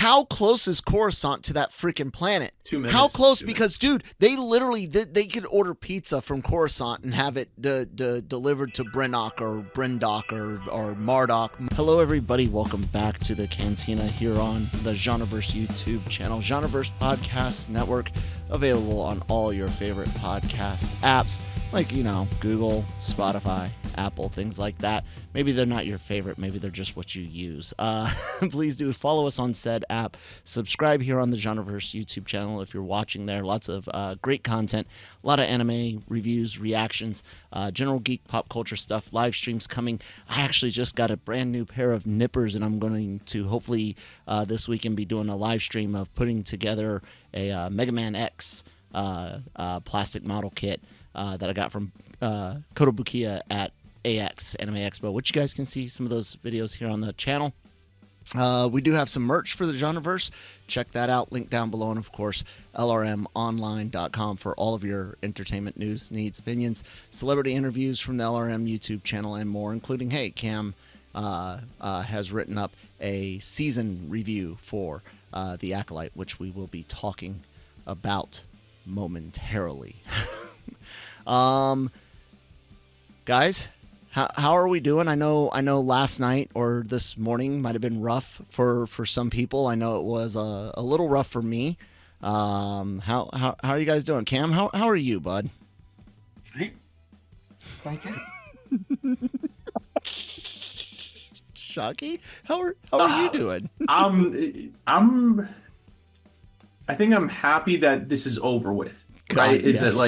how close is Coruscant to that freaking planet? 2 minutes. How close? Because, dude, they literally, they could order pizza from Coruscant and have it delivered to Brinnock or Brindock or Mardock. Hello, everybody. Welcome back to the Cantina here on the Genreverse YouTube channel. Genreverse Podcast Network, available on all your favorite podcast apps like, Google, Spotify, Apple, things like that. Maybe they're not your favorite. Maybe they're just what you use. Please do follow us on said app. Subscribe here on the Genreverse YouTube channel if you're watching there. Lots of great content. A lot of anime reviews, reactions, general geek pop culture stuff, live streams coming. I actually just got a brand new pair of nippers, and I'm going to hopefully this weekend be doing a live stream of putting together a Mega Man X plastic model kit that I got from Kotobukiya at AX Anime Expo, which you guys can see some of those videos here on the channel. We do have some merch for the Genreverse. Check that out. Link down below. And, of course, lrmonline.com for all of your entertainment news, needs, opinions, celebrity interviews from the LRM YouTube channel, and more, including, hey, Cam has written up a season review for the Acolyte, which we will be talking about momentarily. Guys, how are we doing? I know last night or this morning might have been rough for some people. I know it was a little rough for me. How are you guys doing? Cam, how are you, bud? Thank you. Shockey, how are you doing? I think I'm happy that this is over with. Right? God, yes. Is it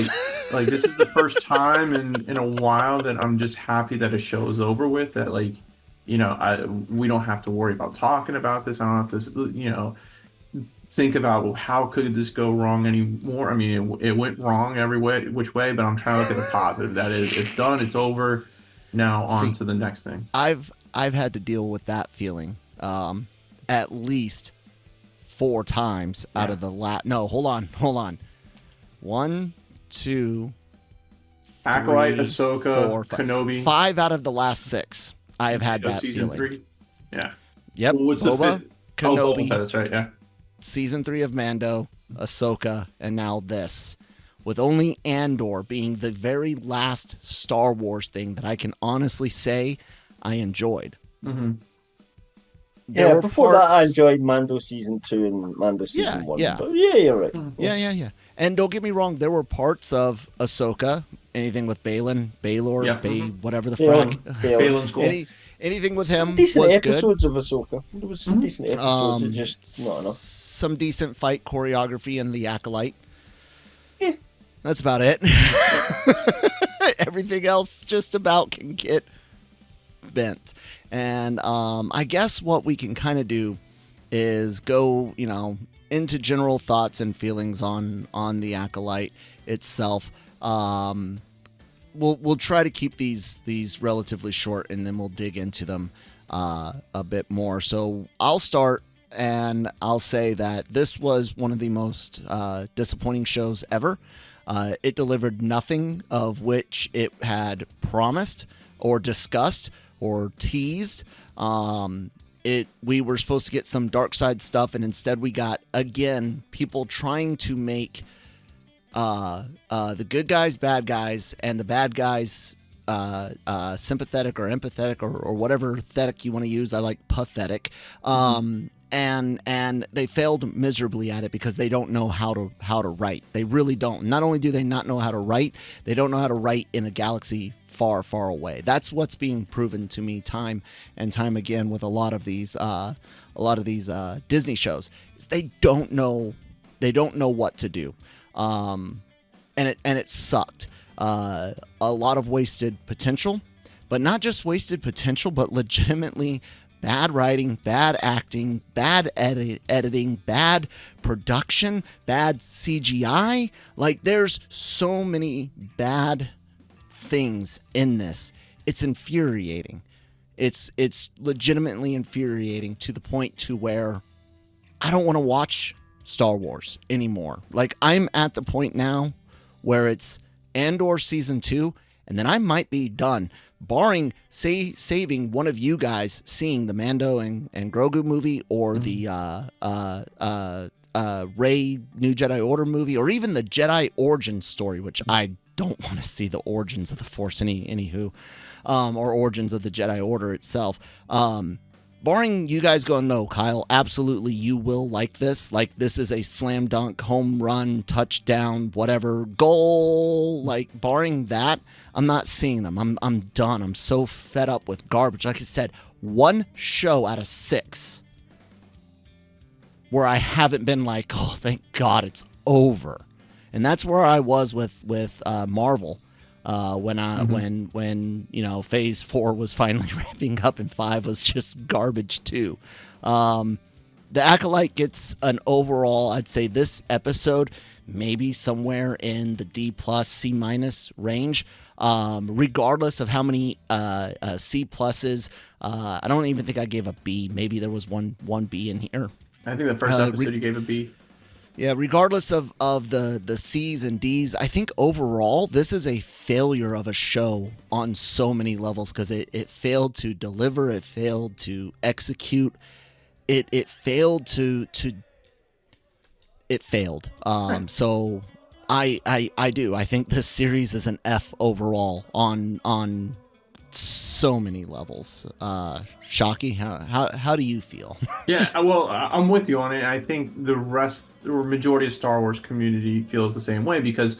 like this is the first time in a while that I'm just happy that a show is over with, that we don't have to worry about talking about this. I don't have to think about how could this go wrong anymore. I mean, it went wrong every which way, but I'm trying to look at the positive. That is, it's done, it's over. Now on to the next thing. I've had to deal with that feeling at least 4 times out of the no, hold on. 1, 2, Acolyte, 3, Ahsoka, 4, 5. Kenobi. 5 out of the last 6. I have had that season feeling. 3. Yeah. Yep. Well, what's Boba, the 5th? Kenobi. Oh, that's right. Yeah. Season 3 of Mando, Ahsoka, and now this. With only Andor being the very last Star Wars thing that I can honestly say I enjoyed. Mm-hmm. Yeah, before that I enjoyed Mando Season 2 and Mando Season 1. Yeah. But yeah, you're right. Yeah. And don't get me wrong, there were parts of Ahsoka, anything with Baelor, whatever the frack. Baelin's cool. Anything with him decent was episodes good. of Ahsoka. There was some decent episodes, just not enough. Some decent fight choreography in the Acolyte. Yeah. That's about it. Everything else just about can get bent. And I guess what we can kind of do is go, into general thoughts and feelings on the Acolyte itself. We'll try to keep these relatively short, and then we'll dig into them a bit more. So I'll start, and I'll say that this was one of the most disappointing shows ever. It delivered nothing of which it had promised or discussed or teased. We were supposed to get some dark side stuff, and instead we got, again, people trying to make the good guys bad guys and the bad guys sympathetic or empathetic or whatever thetic you want to use. I like pathetic. And they failed miserably at it because they don't know how to write. They really don't. Not only do they not know how to write, they don't know how to write in a galaxy far, far away. That's what's being proven to me time and time again with a lot of these Disney shows. Is they don't know what to do, and it sucked. A lot of wasted potential, but not just wasted potential, but legitimately bad writing, bad acting, bad editing, bad production, bad CGI. Like, there's so many bad things in this. It's infuriating. It's legitimately infuriating to the point to where I don't want to watch Star Wars anymore. Like, I'm at the point now where it's Andor Season 2, and then I might be done. barring saving one of you guys seeing the Mando and Grogu movie, or the Rey New Jedi Order movie, or even the Jedi origin story, which I don't want to see the origins of the Force anywho, or origins of the Jedi Order itself. Barring you guys going, no, Kyle, absolutely you will like this. Like, this is a slam dunk, home run, touchdown, whatever, goal. Like, barring that, I'm not seeing them. I'm done. I'm so fed up with garbage. Like I said, one show out of 6 where I haven't been like, oh, thank God it's over. And that's where I was with Marvel. When you know, phase 4 was finally wrapping up and 5 was just garbage too. The Acolyte gets an overall, I'd say this episode maybe somewhere in the D+, C- range, regardless of how many C pluses. I don't even think I gave a B. Maybe there was one B in here. I think the first episode you gave a B. Yeah, regardless of the C's and D's, I think overall this is a failure of a show on so many levels, because it failed to deliver, it failed to execute, it failed to it failed. So I think this series is an F overall on so many levels. Shockey, how do you feel? Yeah, well, I'm with you on it. I think the rest or majority of Star Wars community feels the same way, because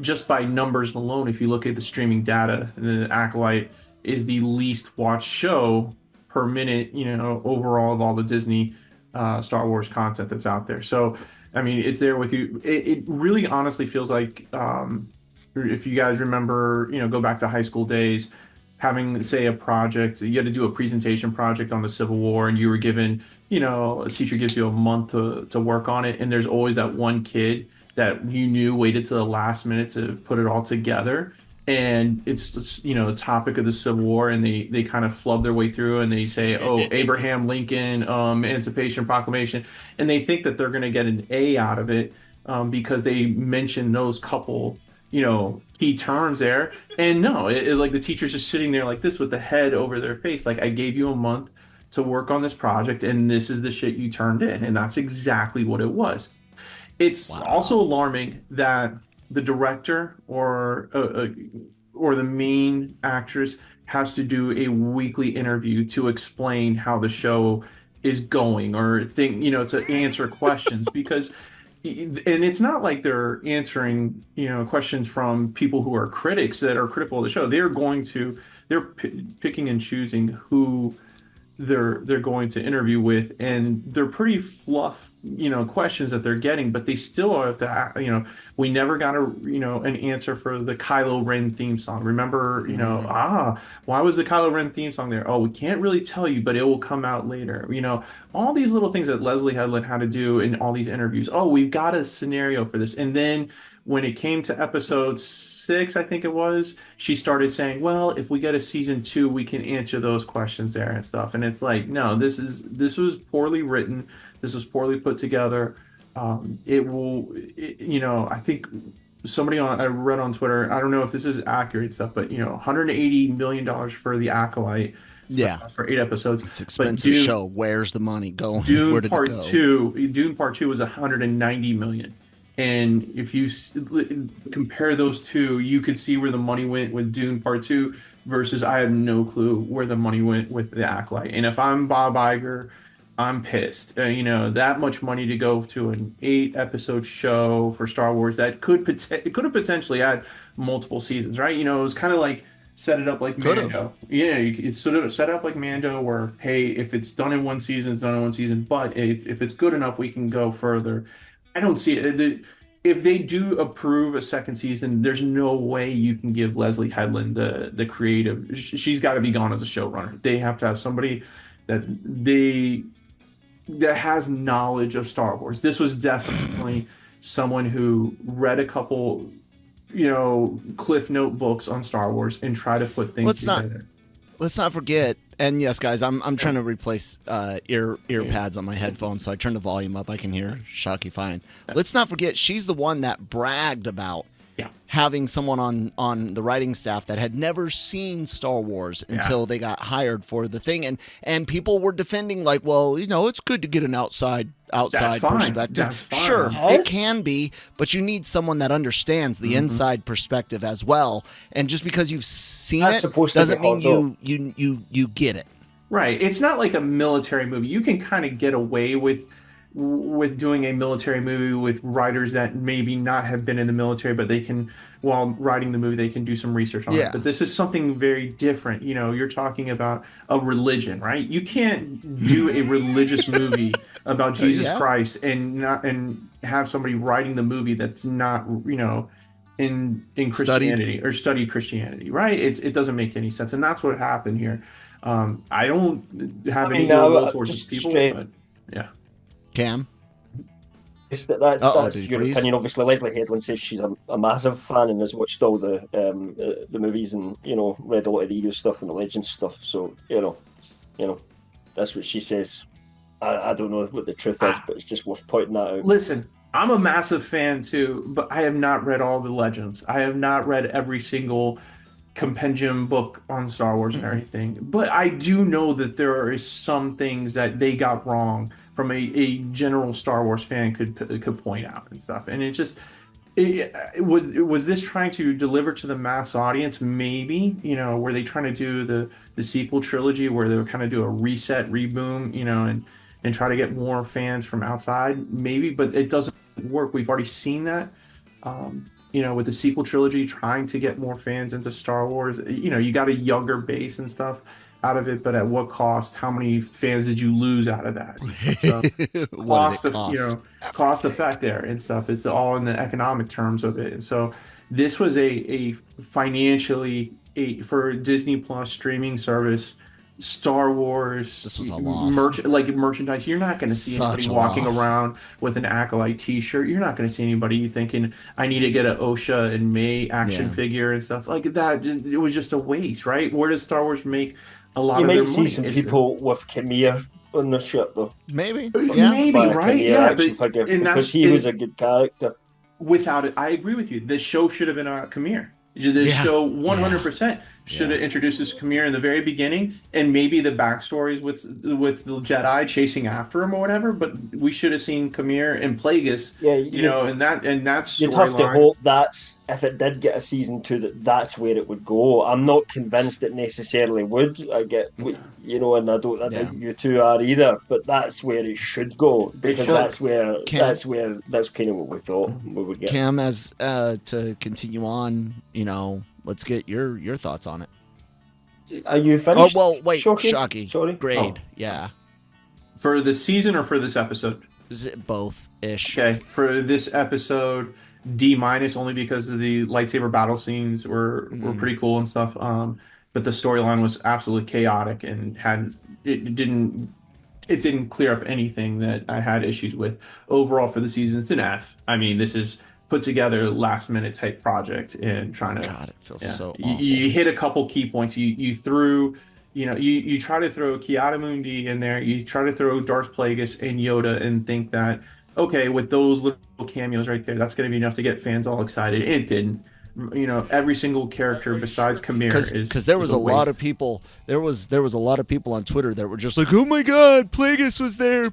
just by numbers alone, if you look at the streaming data, the Acolyte is the least watched show per minute, overall of all the Disney Star Wars content that's out there. So, I mean, it's there with you. It really honestly feels like, if you guys remember, go back to high school days, having, say, a project, you had to do a presentation project on the Civil War, and you were given, a teacher gives you a month to work on it, and there's always that one kid that you knew waited to the last minute to put it all together. And it's the topic of the Civil War, and they kind of flub their way through, and they say, oh, Abraham Lincoln, Emancipation Proclamation, and they think that they're going to get an A out of it because they mention those couple key terms there. And no, like the teacher's just sitting there like this with the head over their face. Like, I gave you a month to work on this project, and this is the shit you turned in. And that's exactly what it was. It's also alarming that the director or the main actress has to do a weekly interview to explain how the show is going, or to answer questions, because and it's not like they're answering, questions from people who are critics that are critical of the show. They're picking and choosing who they're going to interview with, and they're pretty fluff, questions that they're getting, but they still have to, we never got an answer for the Kylo Ren theme song. Remember, why was the Kylo Ren theme song there? Oh, we can't really tell you, but it will come out later. All these little things that Leslie Headland had to do in all these interviews. Oh, we've got a scenario for this. And then when it came to episode 6, I think it was, she started saying, well, if we get a season 2, we can answer those questions there and stuff. And it's like, no, this was poorly written. This was poorly put together. I think I read on Twitter, I don't know if this is accurate stuff, but $180 million for the Acolyte. For 8 episodes. It's an expensive show. Where's the money going? Dune Part 2 was $190 million. And if you compare those two, you could see where the money went with Dune Part 2 versus I have no clue where the money went with the Acolyte. And if I'm Bob Iger, I'm pissed. That much money to go to an 8-episode show for Star Wars that could have potentially had multiple seasons, right? It was kind of like set it up like Mando. Yeah, it's sort of set up like Mando, where, hey, if it's done in one season, it's done in one season. But if it's good enough, we can go further. I don't see it. If they do approve a second season, there's no way you can give Leslie Headland the creative. She's got to be gone as a showrunner. They have to have somebody that has knowledge of Star Wars. This was definitely someone who read a couple, Cliff Note books on Star Wars and try to put things together. Let's not forget. And yes, guys, I'm trying to replace ear pads on my headphones, so I turn the volume up. I can hear Shockey fine. Let's not forget, she's the one that bragged about having someone on the writing staff that had never seen Star Wars until they got hired for the thing, and people were defending like, well, it's good to get an outside perspective. That's fine. Sure, it can be, but you need someone that understands the inside perspective as well. And just because you've seen it doesn't mean you get it. Right. It's not like a military movie. You can kind of get away with doing a military movie with writers that maybe not have been in the military, but they can, while writing the movie, they can do some research on it. But this is something very different. You're talking about a religion, right? You can't do a religious movie about Jesus Christ and have somebody writing the movie that's not, in Christianity or studied Christianity, right? It doesn't make any sense. And that's what happened here. I don't have any ill will towards these people, but yeah. Cam? That's your opinion. Obviously, Leslie Headland says she's a massive fan and has watched all the movies and read a lot of the Yoda stuff and the Legends stuff. So that's what she says. I don't know what the truth is, but it's just worth pointing that out. Listen, I'm a massive fan too, but I have not read all the Legends. I have not read every single compendium book on Star Wars and everything, but I do know that there is some things that they got wrong from a general Star Wars fan could point out and stuff. And was this trying to deliver to the mass audience? Maybe, were they trying to do the sequel trilogy where they were kind of do a reset, reboom, and try to get more fans from outside? Maybe, but it doesn't work. We've already seen that. With the sequel trilogy, trying to get more fans into Star Wars, you got a younger base and stuff out of it, but at what cost? How many fans did you lose out of that? So, cost effect there and stuff. It's all in the economic terms of it. And so this was a financially for Disney Plus streaming service, Star Wars, this was a loss. Merchandise. You're not going to see anybody walking around with an Acolyte T-shirt. You're not going to see anybody thinking, I need to get an Osha and May action figure and stuff like that. It was just a waste, right? Where does Star Wars make a lot of their money? You might see some people with Khmer on their shirt, though. Maybe, right? Yeah, because he was a good character. Without it, I agree with you. The show should have been about Khmer. This show 100% should have introduced this Khmer in the very beginning, and maybe the backstories with the Jedi chasing after him or whatever. But we should have seen Khmer and Plagueis, and that's you'd have to hope that's if it did get a season 2 that's where it would go. I'm not convinced it necessarily would. I get and I think you two are either, but that's where it should go because that's kind of what we thought we would get. Cam, as to continue on, let's get your thoughts on it. Are you finished? Oh, well, wait, Shockey. Sorry? Grade, For the season or for this episode? Both-ish. Okay, for this episode, D- only because of the lightsaber battle scenes were pretty cool and stuff. But the storyline was absolutely chaotic and it didn't clear up anything that I had issues with. Overall, for the season, it's an F. I mean, this is put together last minute type project and trying to it feels so awful. You hit a couple key points. You threw you try to throw Ki-Adi-Mundi in there, you try to throw Darth Plagueis and Yoda and think that okay, with those little cameos right there, that's going to be enough to get fans all excited. It didn't. Every single character besides Khmer because there was a lot of people. There was a lot of people on Twitter that were just like, "Oh my God, Plagueis was there,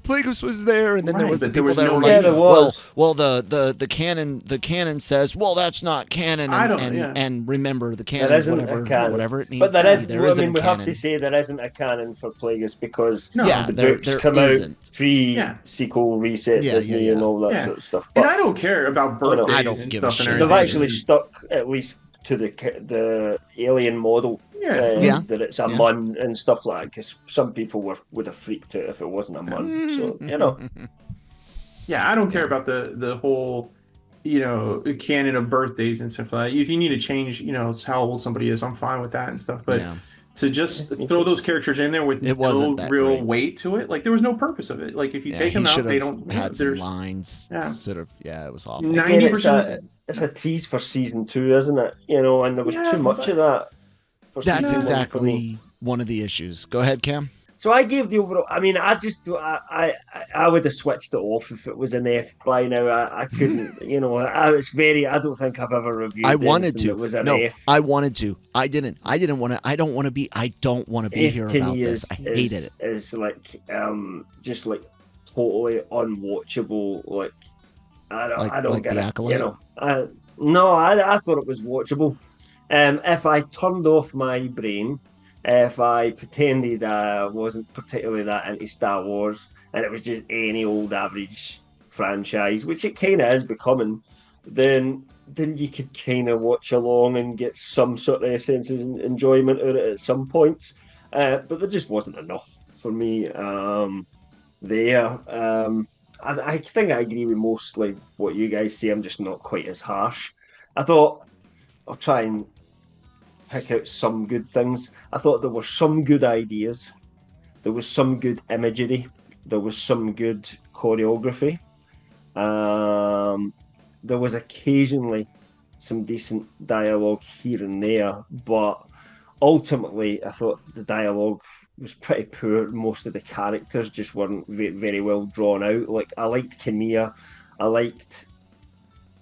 and then there was the people that were like, "Well, the canon says, well, that's not canon." And remember, the canon is whatever it needs. But there is. We have to say there isn't a canon for Plagueis because the books come out pre-sequel reset Disney and all that sort of stuff. But, and I don't care about birthdays and stuff. And they've actually stuck at least to the alien model that it's a mun and stuff like that, because some people would have freaked out if it wasn't a mun. So I don't care about the whole canon of birthdays and stuff like that. If you need to change how old somebody is, I'm fine with that and stuff, but to just throw those characters in there with no real weight to it, like there was no purpose of it. Like if you take them out, they don't had some lines. It was awful. 90%. It's a tease for season 2, isn't it? And there was too much of that. That's exactly one of the issues. Go ahead, Cam. So I gave the overall. I mean, I would have switched it off if it was an F by now. I couldn't, I don't think I've ever reviewed. I wanted to. That was an no, F. I wanted to. I didn't want to. I don't want to be. I don't want to be F here to about me this. I hated it. Is like just like totally unwatchable. Like I don't get the it. Acolyte? I thought it was watchable. If I turned off my brain, if I pretended I wasn't particularly that into Star Wars, and it was just any old average franchise, which it kind of is becoming, then you could kind of watch along and get some sort of sense of enjoyment out of it at some points. But there just wasn't enough for me there. I think I agree with mostly what you guys say. I'm just not quite as harsh. I thought I'll try and pick out some good things. I thought there were some good ideas. There was some good imagery. There was some good choreography. There was occasionally some decent dialogue here and there, but ultimately I thought the dialogue was pretty poor. Most of the characters just weren't very well drawn out. Like, I liked Camilla, I liked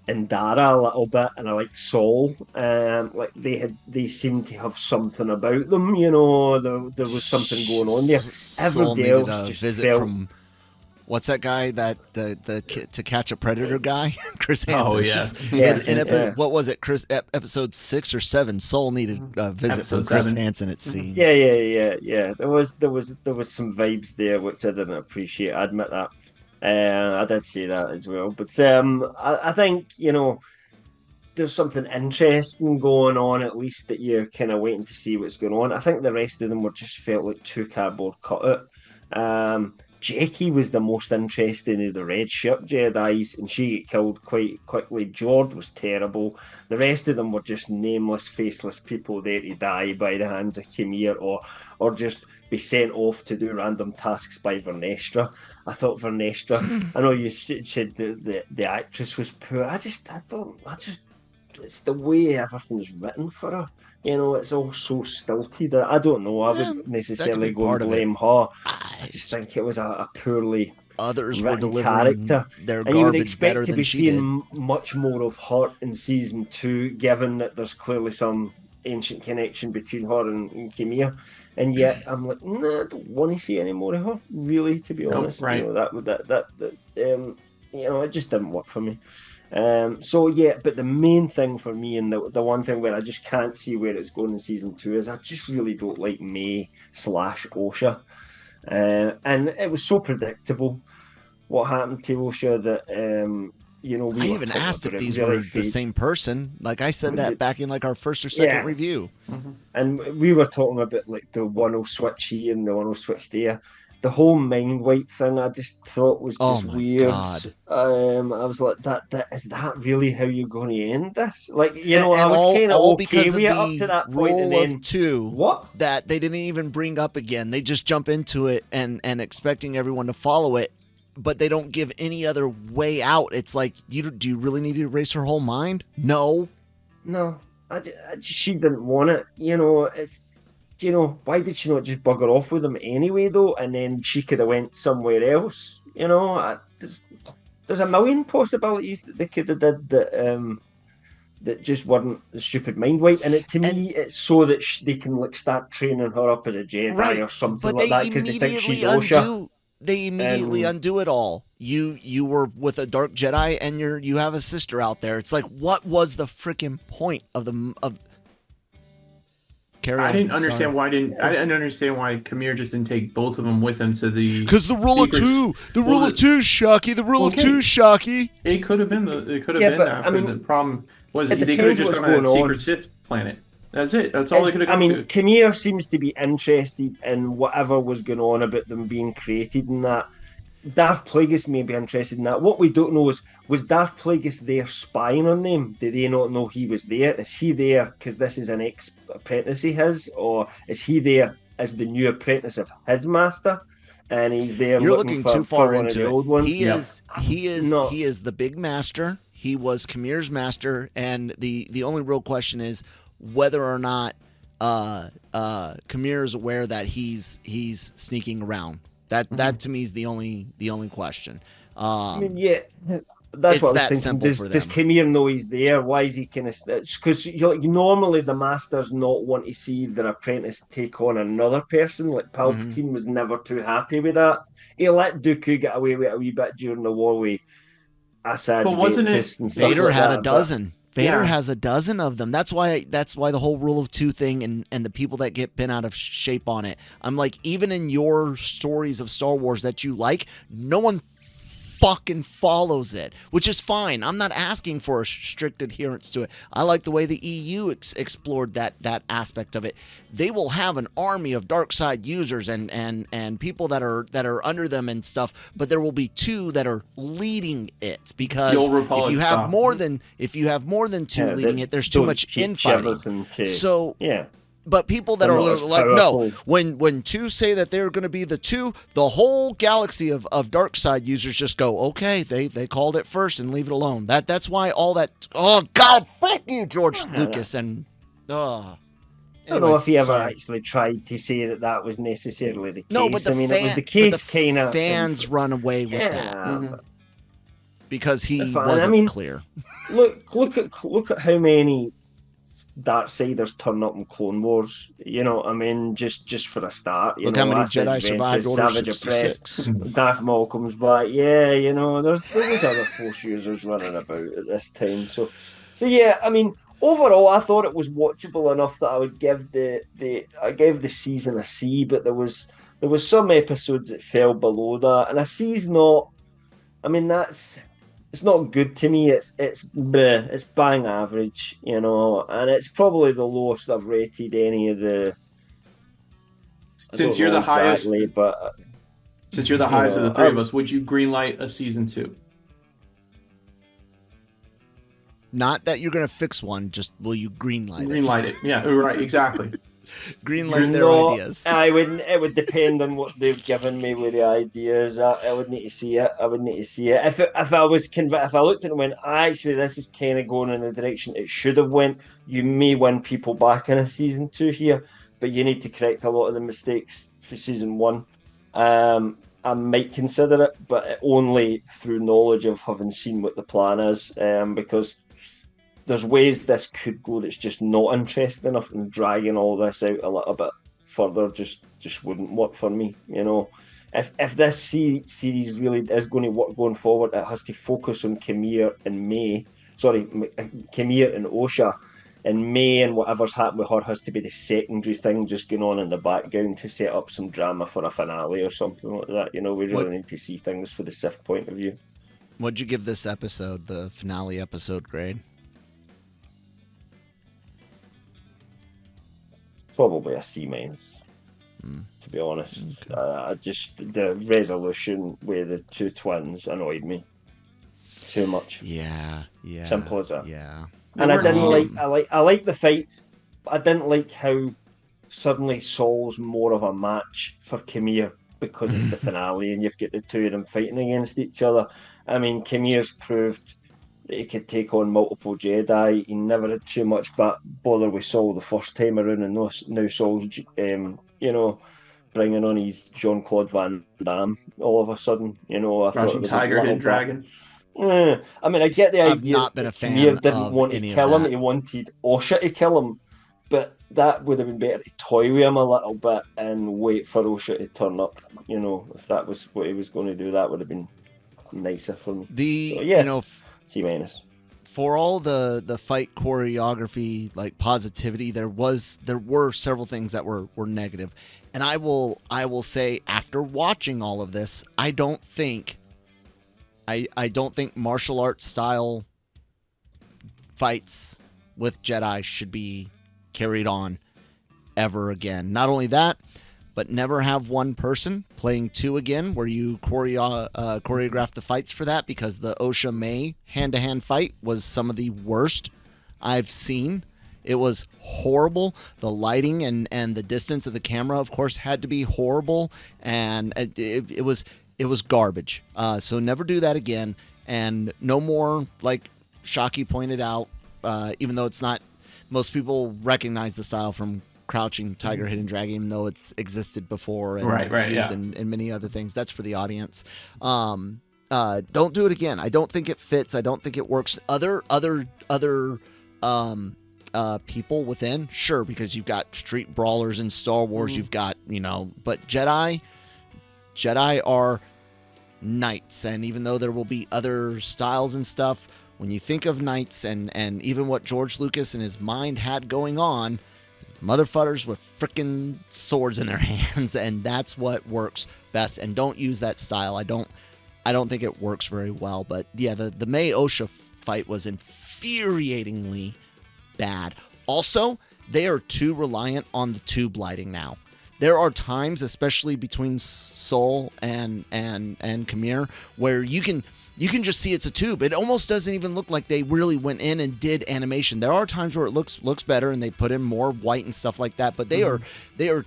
Indara a little bit, and I liked Saul. Like, they seemed to have something about them, there was something going on there. Saul needed a visit from what's that guy, that the To Catch a Predator guy, Chris Hansen. Oh yeah, what was it, Chris? Episode 6 or 7. Saul needed a visit from Chris Hansen. It seemed. Yeah. There was some vibes there which I didn't appreciate. I admit that. I did say that as well. But I think there's something interesting going on, at least, that you're kind of waiting to see what's going on. I think the rest of them just felt like too cardboard cut out. Jackie was the most interesting of the red shirt Jedis, and she got killed quite quickly. Jord was terrible. The rest of them were just nameless, faceless people there to die by the hands of Khmer, or just be sent off to do random tasks by Vernestra. I thought Vernestra, I know you said the actress was poor. I thought it's the way everything's written for her. It's all so stilted. I don't know. I wouldn't necessarily go and blame her. I just think it was a poorly others were delivering character. Their and you would garbage expect better to than be she seeing did. much more of her in season 2, given that there's clearly some ancient connection between her and Khmer. And yet I'm like, nah, I don't want to see any more of her. Really, to be honest, right. It just didn't work for me. But the main thing for me, and the one thing where I just can't see where it's going in season 2, is I just really don't like May/Osha. And it was so predictable what happened to Osha that I even asked if these were the same person. Like, I said that back in like our first or second review. Mm-hmm. And we were talking about like the 1-0 switch here and the 1-0 switch there. The whole mind wipe thing, I just thought was just weird. God. I was like, is that really how you're going to end this? Like, I was kind of okay with it up to that point, and then of 2, what? That they didn't even bring up again. They just jump into it and expecting everyone to follow it, but they don't give any other way out. It's like, do you really need to erase her whole mind? No. She didn't want it. It's. Why did she not just bugger off with him anyway, though? And then she could have went somewhere else. There's a million possibilities that they could have did that just weren't the stupid mind wipe. And to me, it's so that they can start training her up as a Jedi or something like that, because they think she's Osha. They immediately undo it all. You were with a dark Jedi, and you have a sister out there. It's like, what was the freaking point of I didn't understand why Khmer just didn't take both of them with him to the. Because the rule of 2, Shockey, the rule of 2, Shockey. It could have been that. But the problem was they could have just gone on a secret Sith planet. That's it. That's all they could have gone to. Khmer seems to be interested in whatever was going on about them being created and that. Darth Plagueis may be interested in that. What we don't know is, was Darth Plagueis there spying on them? Did they not know he was there? Is he there because this is an ex-apprentice of his? Or is he there as the new apprentice of his master? And he's there looking too far into the old ones? He is the big master. He was Khmer's master. And the only real question is whether or not Kamir is aware that he's sneaking around. That to me is the only question. I mean, yeah, that's what I was thinking. Does Kamir know he's there? Why is he kind of? It's because normally the masters not want to see their apprentice take on another person. Like Palpatine was never too happy with that. He let Dooku get away with it a wee bit during the war with Assad. But wasn't it? Vader had a dozen. Vader has a dozen of them. That's why the whole rule of two thing and the people that get bent out of shape on it. I'm like, even in your stories of Star Wars that you like, no one fucking follows it, which is fine. I'm not asking for a strict adherence to it. I like the way the EU explored that aspect of it. They will have an army of dark side users and people that are under them and stuff, but there will be two that are leading it, because if you have more than two leading it, there's too much infighting. So yeah. But people that are like, no, when two say that they're going to be the two, the whole galaxy of dark side users just go, okay, they called it first and leave it alone. That's why all that. Oh God, fuck you, George Lucas, and I don't know if he ever actually tried to say that was necessarily the case. No, but it was the case. Kind of fans run away with that because he wasn't clear. Look at how many Darksiders turn up in Clone Wars, you know what I mean? Just for a start, look how many Jedi survived Order 66. Darth Maul comes back, there was other Force users running about at this time. So yeah, I mean, overall, I thought it was watchable enough that I would give I gave the season a C, but there was some episodes that fell below that, and a C's not. I mean, it's not good to me. It's bang average, and it's probably the lowest I've rated any of the. Since you're the highest, but since you're the highest of the three of us, would you greenlight a season 2? Not that you're going to fix one, just will you greenlight it? Greenlight it, yeah, right, exactly. Greenlight their ideas. It would depend on what they've given me with the ideas. I would need to see it. If I was convinced, if I looked at it and went, actually, this is kind of going in the direction it should have went, you may win people back in a season 2 here, but you need to correct a lot of the mistakes for season 1. I might consider it, but only through knowledge of having seen what the plan is, because there's ways this could go that's just not interesting enough, and dragging all this out a little bit further just wouldn't work for me. If this series really is going to work going forward, it has to focus on Kamir and Osha, and May and whatever's happened with her has to be the secondary thing just going on in the background to set up some drama for a finale or something like that. We really need to see things for the Sith point of view. What'd you give this episode, the finale episode, grade? Probably a C-, to be honest. Okay. Just the resolution with the two twins annoyed me too much. Yeah. Simple as that. Yeah. And I didn't I like the fights, but I didn't like how suddenly Saul's more of a match for Kamir because it's the finale and you've got the two of them fighting against each other. I mean, Kamir's proved that he could take on multiple Jedi. He never had too much bother with Saul the first time around, and now Saul's, bringing on his Jean-Claude Van Damme all of a sudden. I thought it was Tiger Head Dragon. I mean, I get the idea. I've not been a fan Kamir didn't want to kill him. He wanted Osha to kill him, but that would have been better to toy with him a little bit and wait for Osha to turn up. If that was what he was going to do, that would have been nicer for me. C-. For all the fight choreography, like positivity, there were several things that were negative, and I will say, after watching all of this, I don't think martial arts style fights with Jedi should be carried on ever again. Not only that, but never have one person playing two again, where you choreograph the fights for that, because the Osha May hand-to-hand fight was some of the worst I've seen. It was horrible. The lighting and the distance of the camera, of course, had to be horrible, and it was garbage. So never do that again, and no more, like Shockey pointed out, even though it's not, most people recognize the style from Crouching Tiger, Hidden Dragon, even though it's existed before and used in many other things. That's for the audience. Don't do it again. I don't think it fits. I don't think it works. Other people within, sure, because you've got street brawlers in Star Wars. You've got, but Jedi are knights, and even though there will be other styles and stuff, when you think of knights and even what George Lucas and his mind had going on, motherfuckers with freaking swords in their hands, and that's what works best. And don't use that style. I don't think it works very well. But yeah, the May Osha fight was infuriatingly bad. Also, they are too reliant on the tube lighting now. There are times, especially between Soul and Khmer, where you can just see it's a tube. It almost doesn't even look like they really went in and did animation. There are times where it looks better and they put in more white and stuff like that, but they are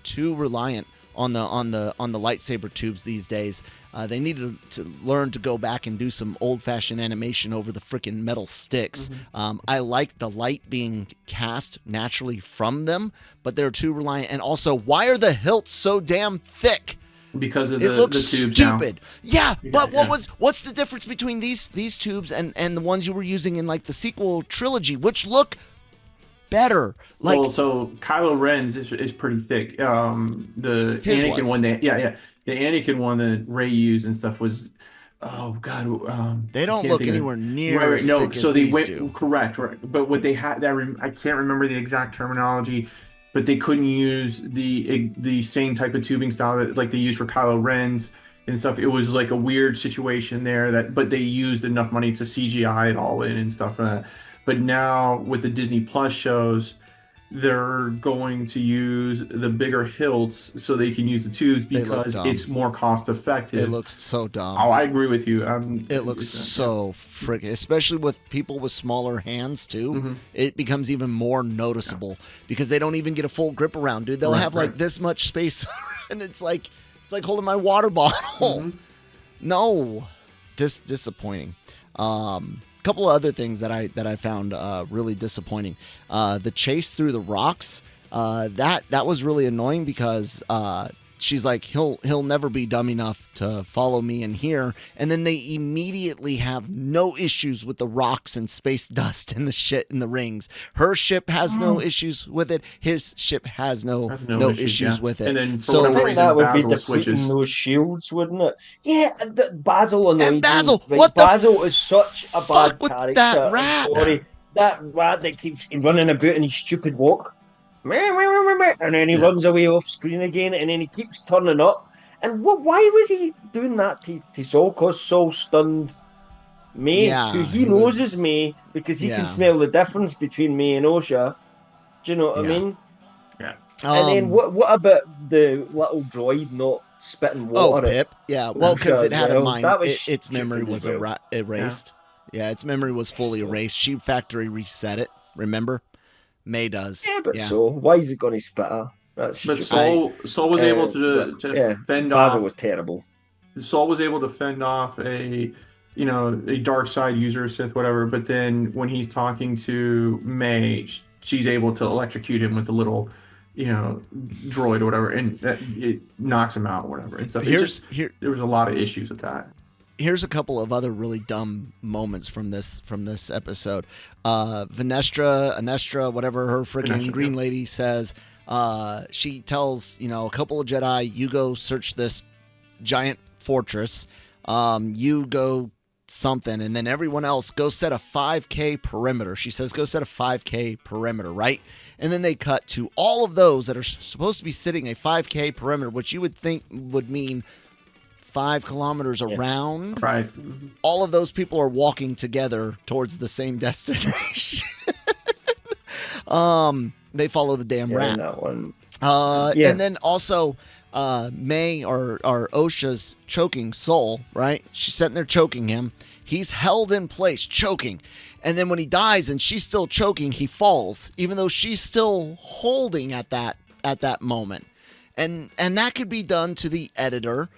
too reliant on the lightsaber tubes these days. They need to learn to go back and do some old-fashioned animation over the freaking metal sticks. I like the light being cast naturally from them, but they're too reliant. And also, why are the hilts so damn thick? Because of it looks the tubes stupid. Now. Yeah, but what's the difference between these tubes and the ones you were using in like the sequel trilogy, which look better? Like, well, so Kylo Ren's is pretty thick. The Anakin one, the Anakin one that Rey used and stuff was, oh god, they don't look anywhere near as no. thick So as they these went do. correct. But what they had, I can't remember the exact terminology, but they couldn't use the same type of tubing style that like they used for Kylo Ren's and stuff. It was like a weird situation there but they used enough money to CGI it all in and stuff like that. But now with the Disney Plus shows, they're going to use the bigger hilts so they can use the tubes because it's more cost effective. It looks so dumb. Oh, I agree with you. It looks so freaking, especially with people with smaller hands too. It becomes even more noticeable because they don't even get a full grip around, dude. They'll have like this much space, and it's like holding my water bottle. No, disappointing. Couple of other things that I found really disappointing. The chase through the rocks, that was really annoying because she's like, he'll never be dumb enough to follow me in here, and then they immediately have no issues with the rocks and space dust and the shit in the rings. Her ship has no issues with it. His ship has no issues with it. And then for I whatever think reason, that would be Basil depleting switches. those shields, wouldn't it? Yeah, Basil on the And Basil, right, what the Basil is such a bad with character. that rat? I'm sorry. That rat that keeps running about in his stupid walk. And then he runs away off screen again, and then he keeps turning up. And why was he doing that to Saul? Because Saul stunned May, who he knows is May, because he can smell the difference between May and Osha. Do you know what I mean? Yeah. And then what about the little droid not spitting water? Oh, Pip. Yeah, well, because it had a mind. Its memory was erased. Yeah, its memory was fully erased. She factory reset it, remember? May does. Yeah, but so why is it going to spit her? But Saul was able to fend off. Basil was terrible. Saul was able to fend off a dark side user, Sith, whatever. But then when he's talking to May, she's able to electrocute him with a little, droid or whatever, and it knocks him out or whatever and stuff. There was a lot of issues with that. Here's a couple of other really dumb moments from this episode. Anestra, whatever her freaking green lady says, she tells, a couple of Jedi, you go search this giant fortress, you go something, and then everyone else go set a 5K perimeter. She says, go set a 5K perimeter, right? And then they cut to all of those that are supposed to be sitting a 5K perimeter, which you would think would mean 5 kilometers around. Right. All of those people are walking together towards the same destination. They follow the damn rat. That one. And then also May or Osha's choking Soul, right? She's sitting there choking him. He's held in place, choking. And then when he dies and she's still choking, he falls, even though she's still holding at that moment. And that could be done to the editor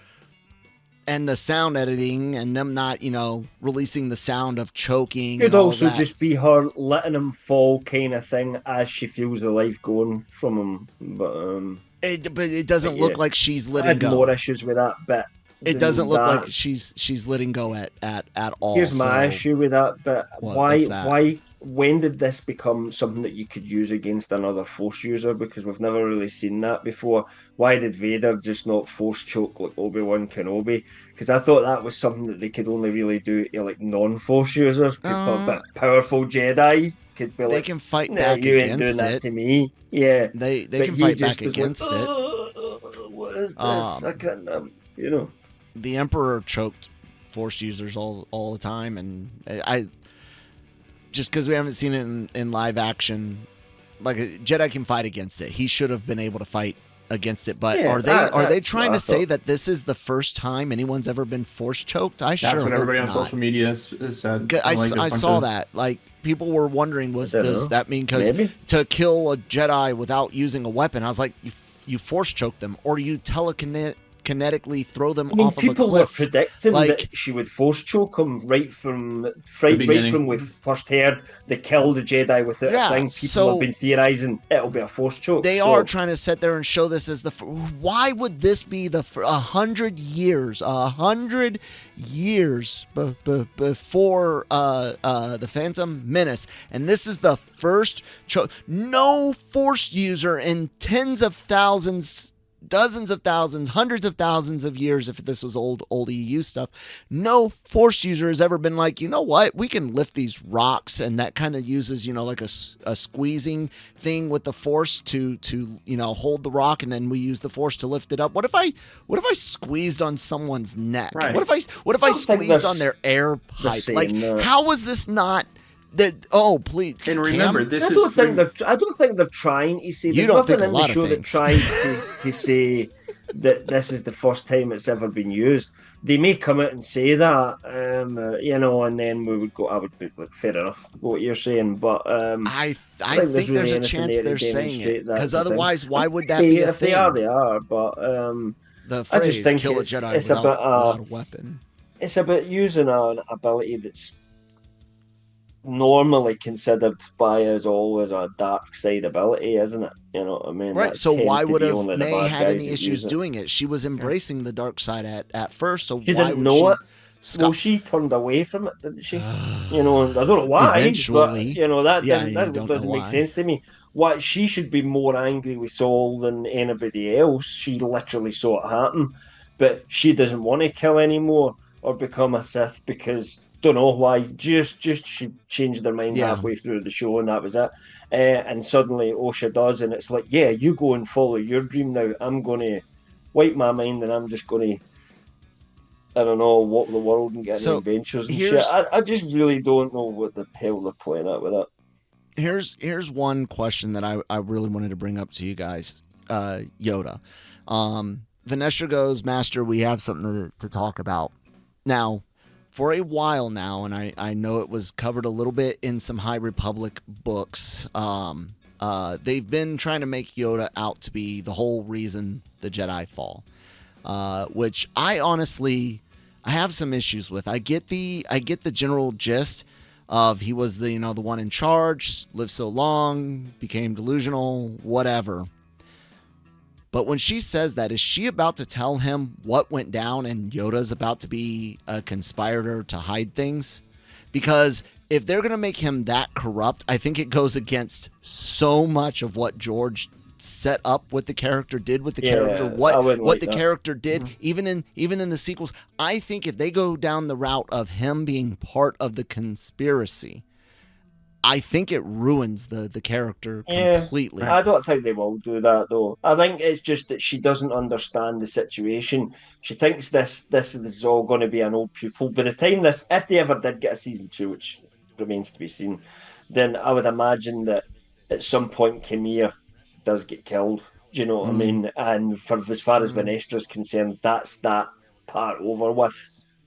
and the sound editing and them not, releasing the sound of choking. Could and also all that. just be her letting him fall kind of thing as she feels the life going from him. But it doesn't look like she's letting go. I had more issues with that bit. It doesn't look like she's letting go at all. Here's my issue with that bit. Why? When did this become something that you could use against another Force user? Because we've never really seen that before. Why did Vader just not Force choke like Obi-Wan Kenobi? Because I thought that was something that they could only really do to like non-Force users. People, a bit powerful Jedi could be like, they can fight back you against ain't doing that it. to me. Yeah, they can fight back against like, what is this? I can't, The Emperor choked Force users all the time, and I just because we haven't seen it in live action, like a Jedi can fight against it. He should have been able to fight against it. But are they trying to say that this is the first time anyone's ever been Force choked? That's what everybody on social media has said. I saw that. Like people were wondering, does that mean because to kill a Jedi without using a weapon? I was like, you Force choke them, or you kinetically throw them off of a cliff. People were predicting that she would Force choke him right from we first heard they killed the Jedi with it. I think people have been theorizing it'll be a Force choke. They are trying to sit there and show this as why would this be 100 years before the Phantom Menace, and this is the first choke. No Force user in tens of thousands, dozens of thousands, hundreds of thousands of years, if this was old EU stuff, no Force user has ever been like, you know what, we can lift these rocks, and that kind of uses, like a squeezing thing with the Force to hold the rock, and then we use the Force to lift it up. What if I squeezed on someone's neck? Right. What if I squeezed on their air pipe? Like, how was this not? Please. And remember, I don't think they're trying to say. There's nothing in the show that tries to say that this is the first time it's ever been used. They may come out and say that, and then we would go. I would be like, fair enough, what you're saying, but I think there's a chance they're saying it, because otherwise, why would that be a if thing? They are. But the phrase, I just think kill a Jedi without a weapon. It's about using an ability that's normally considered by us all as a dark side ability, isn't it? You know what I mean? Right. So why would have May had any issues doing it? She was embracing the dark side at first. So she why didn't would know she it. Well, she turned away from it, didn't she? I don't know why. Eventually, but that doesn't make sense to me. Why she should be more angry with Saul than anybody else? She literally saw it happen, but she doesn't want to kill anymore or become a Sith because. Don't know why. Just she changed her mind halfway through the show, and that was it. And suddenly Osha does, and it's like, yeah, you go and follow your dream now. I'm going to wipe my mind, and I'm just going to, I don't know, walk the world and get any adventures and shit. I just really don't know what the hell they're playing at with that. Here's one question that I really wanted to bring up to you guys, Yoda. Vanessa goes, Master, we have something to talk about now. For a while now, and I know it was covered a little bit in some High Republic books, they've been trying to make Yoda out to be the whole reason the Jedi fall, which I honestly have some issues with. I get the general gist of he was the one in charge, lived so long, became delusional, whatever. But when she says that, is she about to tell him what went down and Yoda's about to be a conspirator to hide things? Because if they're going to make him that corrupt, I think it goes against so much of what George set up, what the character did with the character, what the character did, even in the sequels. I think if they go down the route of him being part of the conspiracy, I think it ruins the character completely. I don't think they will do that, though. I think it's just that she doesn't understand the situation. She thinks this is all going to be an old pupil. By the time if they ever did get a season 2, which remains to be seen, then I would imagine that at some point Khmer does get killed. Do you know what I mean? And for as far as Vanessa is concerned, that's that part over with.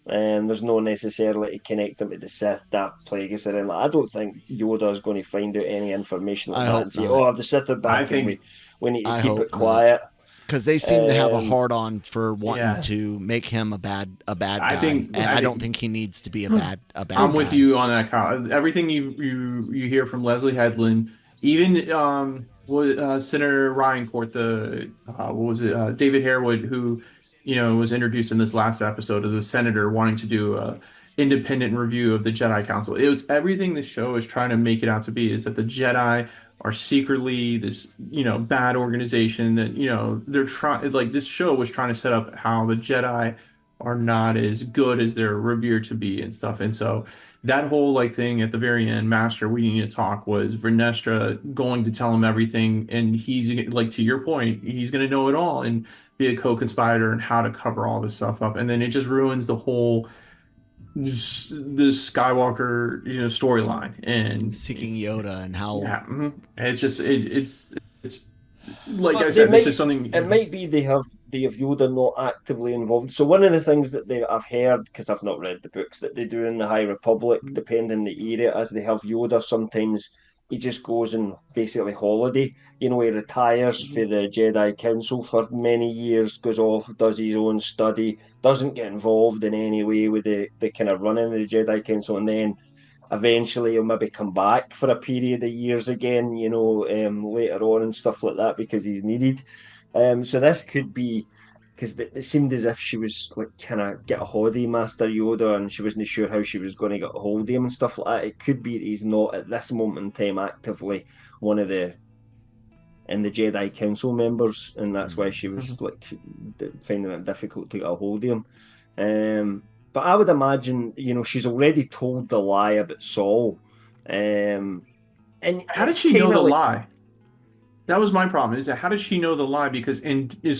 There's no necessarily to connect them to the Sith, Darth Plagueis, or anything. I don't think Yoda is going to find out any information like that and say, the Sith are back and we need to keep it quiet. because they seem to have a hard on for wanting to make him a bad guy. I don't think he needs to be a bad I'm guy. with you on that, Kyle. Everything you hear from Leslie Headland, even Senator Ryan Court, David Harewood, who was introduced in this last episode as a senator wanting to do a independent review of the Jedi Council. It was everything the show is trying to make it out to be, is that the Jedi are secretly this bad organization that they're trying, like, this show was trying to set up how the Jedi are not as good as they're revered to be and stuff. And so that whole thing at the very end, Master, we need to talk, was Vernestra going to tell him everything, and he's to your point, he's going to know it all and be a co-conspirator and how to cover all this stuff up, and then it just ruins the whole this Skywalker storyline and seeking Yoda and how it's just it's like I said, this is something. It might be they have Yoda not actively involved. So one of the things that I've heard, because I've not read the books, that they do in the High Republic, depending the area, as they have Yoda, sometimes he just goes on basically holiday. He retires for the Jedi Council for many years, goes off, does his own study, doesn't get involved in any way with the kind of running of the Jedi Council, and then eventually he'll maybe come back for a period of years again, later on and stuff like that, because he's needed. So this could be, because it seemed as if she was kind of get a hold of Master Yoda, and she wasn't sure how she was going to get a hold of him and stuff like that. It could be that he's not at this moment in time actively one of the Jedi Council members, and that's why she was finding it difficult to get a hold of him. But I would imagine, she's already told the lie about Saul. And how did she know the lie? That was my problem. Is that how did she know the lie? Because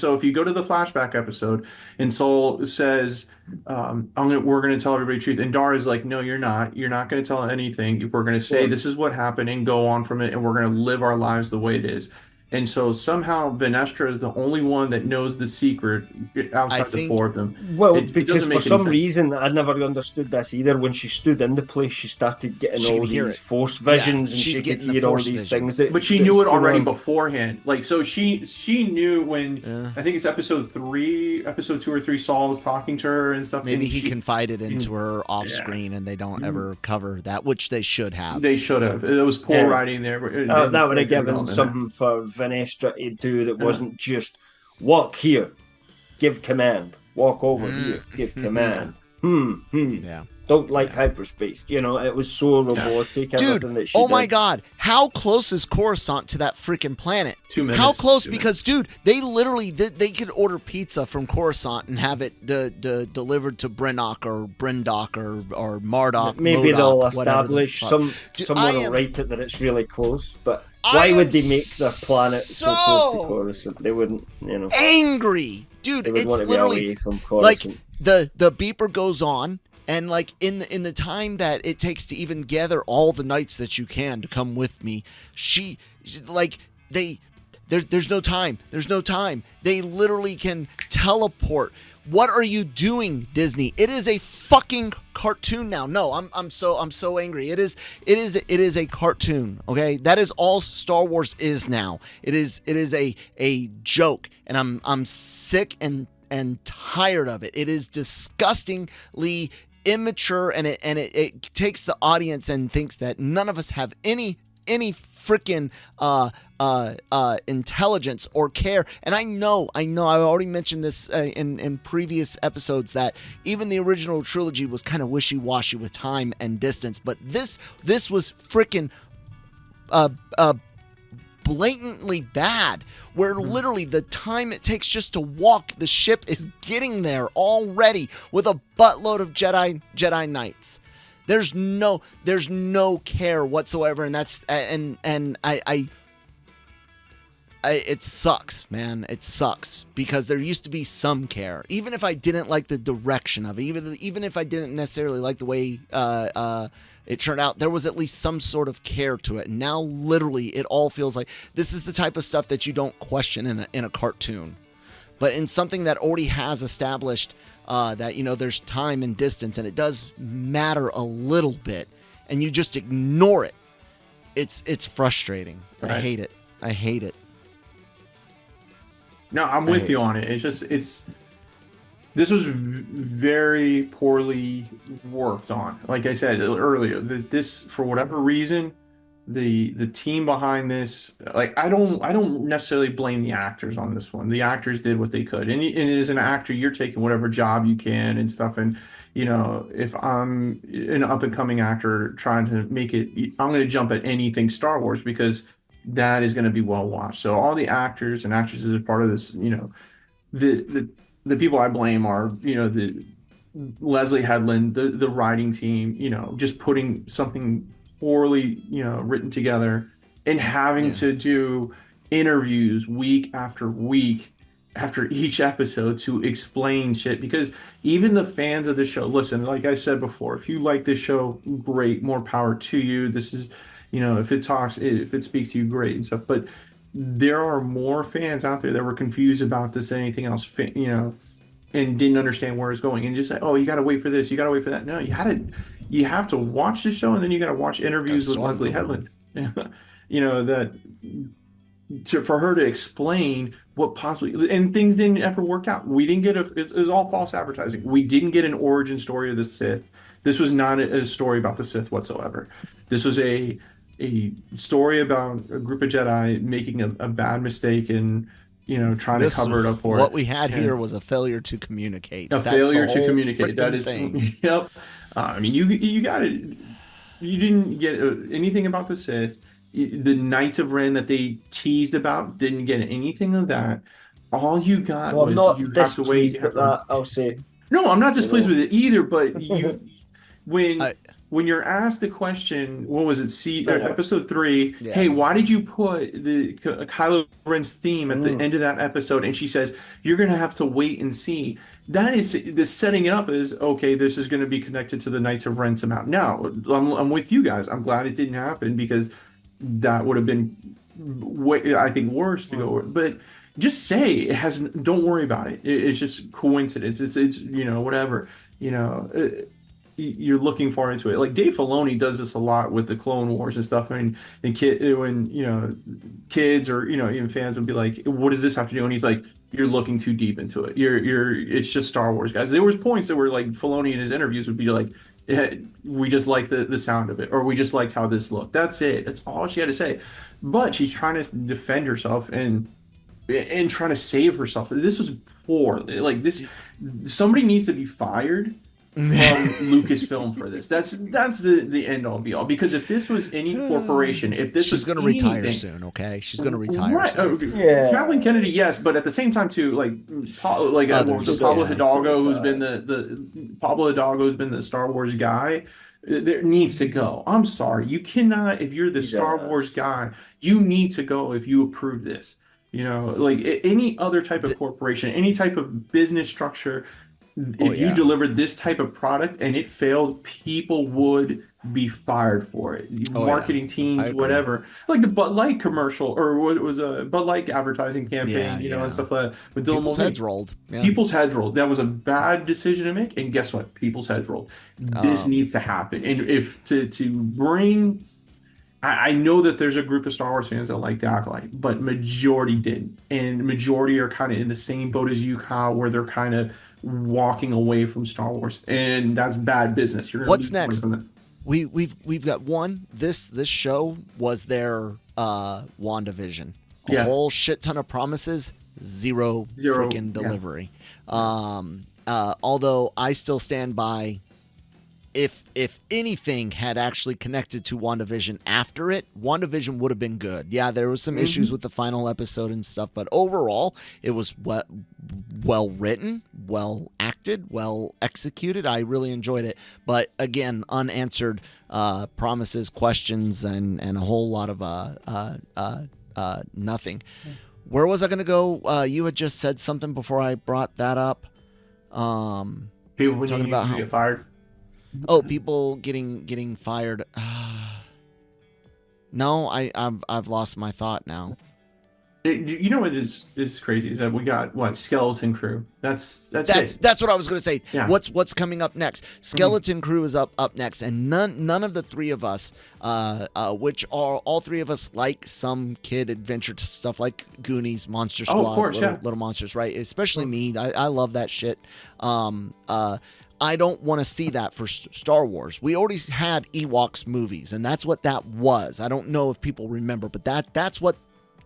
so if you go to the flashback episode, and Saul says, "We're going to tell everybody the truth," and Dara's like, "No, you're not. You're not going to tell anything. We're going to say this is what happened and go on from it, and we're going to live our lives the way it is." And so somehow Vernestra is the only one that knows the secret outside the four of them. Well, because for some reason, I never understood this either. When she stood in the place, she started getting all these force visions, and she could hear all these things. But she knew it already beforehand. So she knew when, I think it's episode 2 or 3, Saul was talking to her and stuff. Maybe he confided into her off screen, and they don't ever cover that, which they should have. They should have. It was poor writing there. That would have given something for Vernestra to do that wasn't just walk here, give command, walk over here, give command. Yeah. Don't hyperspace. It was so robotic. Dude, that she my God. How close is Coruscant to that freaking planet? 2 minutes. How close? Because, dude, they literally, they could order pizza from Coruscant and have it delivered to Brinnock or Brindock or Mardok. Maybe Modoc, they'll establish, someone will write it that it's really close, but why would they make their planet so close to Coruscant? They wouldn't, Angry. Dude, it's literally from Coruscant. The beeper goes on. And in the time that it takes to even gather all the knights that you can to come with me, there's no time. There's no time. They literally can teleport. What are you doing, Disney? It is a fucking cartoon now. No, I'm so angry. It is a cartoon. Okay, that is all Star Wars is now. It is a joke, and I'm sick and tired of it. It is disgustingly immature, and it takes the audience and thinks that none of us have any freaking intelligence or care. And I know I already mentioned this in previous episodes, that even the original trilogy was kind of wishy-washy with time and distance, but this was freaking blatantly bad, where literally the time it takes just to walk the ship is getting there already with a buttload of Jedi Knights. There's no care whatsoever, and that's and I it sucks, man. It sucks, because there used to be some care, even if I didn't like the direction of it, even if I didn't necessarily like the way it turned out, there was at least some sort of care to it. Now, literally, it all feels like this is the type of stuff that you don't question in a cartoon, but in something that already has established that there's time and distance, and it does matter a little bit, and you just ignore it. It's frustrating. Right. I hate it. No, I'm with you on it. It's this was very poorly worked on. Like I said earlier, this for whatever reason, the team behind this, like I don't necessarily blame the actors on this one. The actors did what they could, and as an actor, you're taking whatever job you can and stuff. And if I'm an up and coming actor trying to make it, I'm going to jump at anything Star Wars because that is going to be well watched. So all the actors and actresses as part of this, the the people I blame are, the Leslie Headland, the writing team, just putting something poorly, written together and having to do interviews week after week after each episode to explain shit because even the fans of the show, listen, like I said before, if you like this show, great, more power to you. This is, if it speaks to you, great and stuff. But there are more fans out there that were confused about this than anything else, and didn't understand where it's going and just say, oh, you got to wait for this, you got to wait for that. No, you have to watch the show and then you got to watch interviews with Leslie Headland. That for her to explain what possibly, and things didn't ever work out. We didn't get it was all false advertising. We didn't get an origin story of the Sith. This was not a story about the Sith whatsoever. This was a story about a group of Jedi making a bad mistake and trying to cover it up for it. What we had here was a failure to communicate. A failure to communicate. That is, yep. I mean, you got it. You didn't get anything about the Sith. The Knights of Ren that they teased about didn't get anything of that. All you got was you have to wait. I'll say. No, I'm not displeased with it either. But when you're asked the question, what was it? Episode 3. Yeah. Hey, why did you put the Kylo Ren's theme at the end of that episode? And she says, you're going to have to wait and see. That is the setting it up is, okay, this is going to be connected to the Knights of Ren somehow. Now, I'm with you guys. I'm glad it didn't happen because that would have been, I think, worse to go. But just say it has. Don't worry about it. It's just coincidence. It's whatever. You're looking far into it. Like Dave Filoni does this a lot with the Clone Wars and stuff. I mean, when kids or even fans would be like, "What does this have to do?" And he's like, "You're looking too deep into it. It's just Star Wars, guys." There was points that were like Filoni in his interviews would be like, "We just like the sound of it, or we just liked how this looked." That's it. That's all she had to say. But she's trying to defend herself and trying to save herself. This was poor. Like this, somebody needs to be fired from Lucasfilm for this. That's the end all be all. Because if this was any corporation, if this she's was going to retire soon, okay? She's going to retire. Right? Soon. Kathleen Kennedy, yes, but at the same time too, Pablo Hidalgo, who's been Pablo Hidalgo's been the Star Wars guy. There needs to go. I'm sorry, you cannot. If you're the Star Wars guy, you need to go. If you approve this, like any other type of corporation, any type of business structure. If you delivered this type of product and it failed, people would be fired for it. Marketing teams, whatever. Like the Bud Light commercial, or what it was a Bud Light advertising campaign, and stuff like that. With Dylan People's heads rolled. Yeah. People's heads rolled. That was a bad decision to make. And guess what? People's heads rolled. This needs to happen. And if to bring... I know that there's a group of Star Wars fans that like the Acolyte, but majority didn't. And majority are kind of in the same boat as you, Kyle, where they're kind of walking away from Star Wars, and that's bad business. What's next? We've got one. This show was their WandaVision. A whole shit ton of promises, zero freaking delivery. Although I still stand by, if anything had actually connected to WandaVision after it, WandaVision would have been good. Yeah, there was some issues with the final episode and stuff, but overall, it was well written, well acted, well executed. I really enjoyed it. But again, unanswered promises, questions, and a whole lot of nothing. Where was I going to go? You had just said something before I brought that up. People when you get fired. Oh, people getting fired. No, I've lost my thought now. You know what is crazy is that we got what Skeleton Crew. That's it. That's what I was going to say. Yeah. What's coming up next? Skeleton Crew is up next, and none of the three of us, which are all three of us, like some kid adventure stuff like Goonies, Monster Squad, of course, Little Monsters, right? Especially me. I love that shit. I don't want to see that for Star Wars. We already had Ewoks movies, and that's what that was. I don't know if people remember, but that's what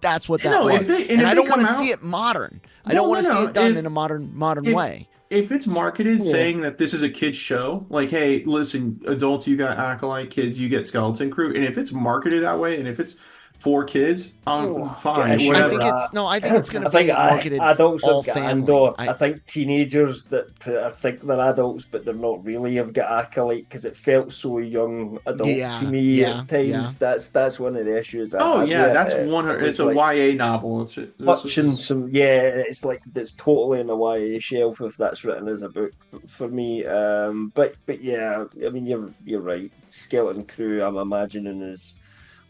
that was. And I don't want to see it modern. I don't want to see it done in a modern way. If it's marketed saying that this is a kid's show, like, hey, listen, adults, you got Acolyte, kids, you get Skeleton Crew, and if it's marketed that way, and if it's for kids, fine. Whatever. I think it's going to be marketed adults all have got family. Andor. I think teenagers that think they're adults, but they're not really, have got Acolyte because it felt so young adult to me at times. Yeah. That's one of the issues. That's 100. It's a YA novel. It's totally in the YA shelf if that's written as a book for me. But yeah, I mean you're right. Skeleton Crew, I'm imagining is.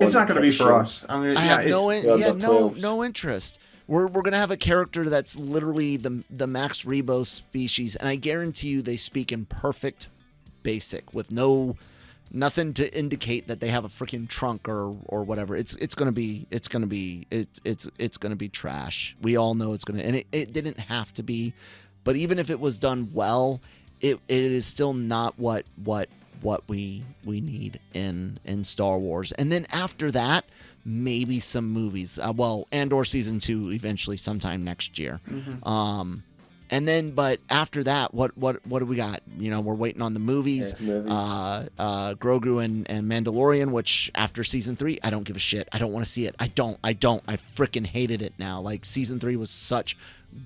It's not going to be for us. I have no interest. We're going to have a character that's literally the Max Rebo species, and I guarantee you they speak in perfect basic with nothing to indicate that they have a freaking trunk or whatever. It's going to be trash. We all know it's going to, and it didn't have to be, but even if it was done well, it is still not what we need in Star Wars. And then after that, maybe some movies. Andor season 2 eventually sometime next year. And then, but after that, what do we got? We're waiting on the movies. Grogu and Mandalorian, which after season 3, I don't give a shit. I don't want to see it. I don't. I freaking hated it now. Like season 3 was such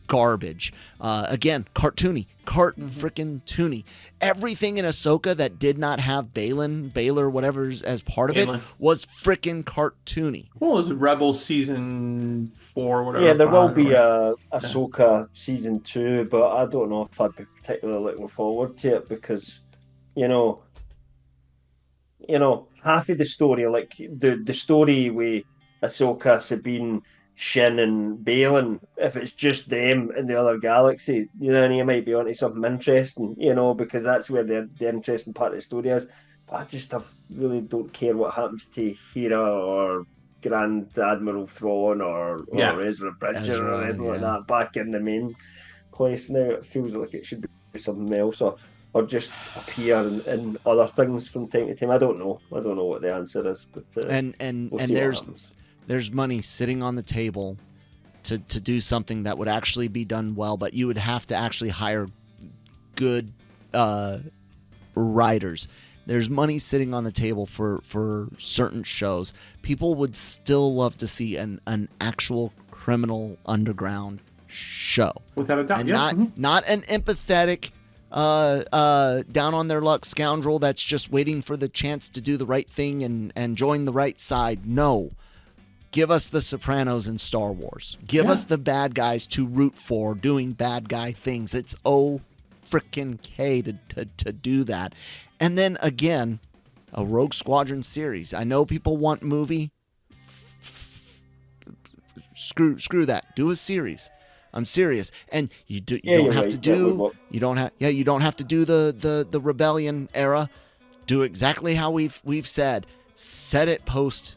garbage. Again, cartoony. Freaking toony. Everything in Ahsoka that did not have Baylor, whatever's as part of it, was freaking cartoony. Well, it was Rebel season 4, whatever. Yeah, there will be a Ahsoka season 2, but I don't know if I'd be particularly looking forward to it because, half of the story, like the story with Ahsoka, Sabine, Shin and Balin, if it's just them in the other galaxy, you might be onto something interesting, because that's where the interesting part of the story is. But I really don't care what happens to Hera or Grand Admiral Thrawn or Ezra Bridger or anything like that back in the main place now. It feels like it should be something else or just appear in other things from time to time. I don't know what the answer is, but there's money sitting on the table to do something that would actually be done well, but you would have to actually hire good writers. There's money sitting on the table for certain shows. People would still love to see an actual criminal underground show. Without a doubt, and not an empathetic down on their luck scoundrel that's just waiting for the chance to do the right thing and join the right side. No. Give us the Sopranos in Star Wars. Give us the bad guys to root for doing bad guy things. It's freaking K to do that. And then again, a Rogue Squadron series. I know people want movie. Screw that. Do a series. I'm serious. And you don't have to do the Rebellion era. Do exactly how we've said. Set it post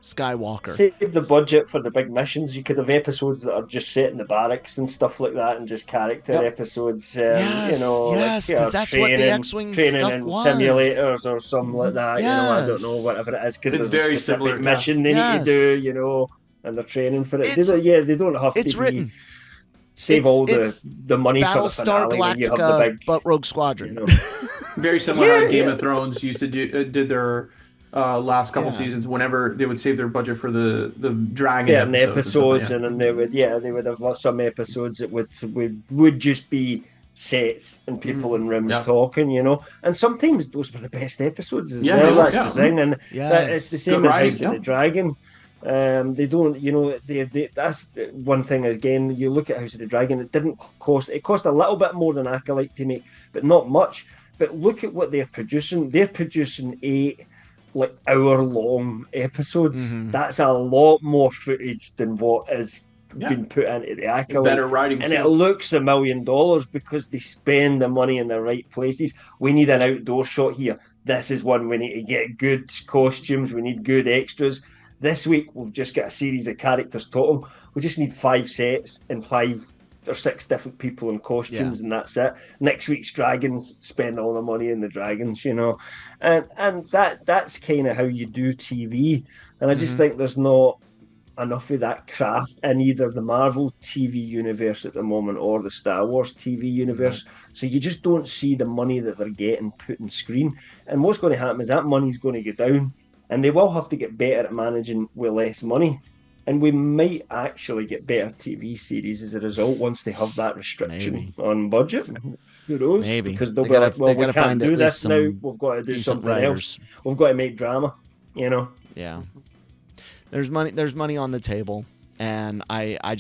Skywalker. Save the budget for the big missions. You could have episodes that are just set in the barracks and stuff like that, and just character episodes. Because that's what the X-Wing training stuff in was. Simulators or something like that. I don't know, whatever it is, because it's very a specific similar mission they need to do. And they're training for it. They don't have to written. Save all the money for the finale when you have the big, but Rogue Squadron. Very similar how Game of Thrones used to did their last couple seasons. Whenever they would save their budget for the dragon episodes, and then they would have some episodes that would just be sets and people in rooms talking, and sometimes those were the best episodes as well. That's the thing, and it's the same with House of the Dragon. They don't, that's one thing. Again, you look at House of the Dragon, it cost a little bit more than Acolyte to make, but not much. But look at what they're producing. They're producing 8 like hour-long episodes. Mhm. That's a lot more footage than what is been put into the Acolyte. Better writing and too. It looks $1 million because they spend the money in the right places. We need an outdoor shot here. This is one we need to get good costumes. We need good extras. This week we've just got a series of characters total. We just need 5 sets and 5 or 6 different people in costumes, and that's it. Next week's dragons, spend all the money in the dragons, and that's kind of how you do TV. And I just think there's not enough of that craft in either the Marvel TV universe at the moment or the Star Wars TV universe. So you just don't see the money that they're getting put on screen. And what's going to happen is that money's going to go down, and they will have to get better at managing with less money. And we might actually get better TV series as a result once they have that restriction on budget. Who knows? Maybe. Because they'll be like, well, we can't do this now. We've got to do something else. We've got to make drama, Yeah. There's money on the table, and I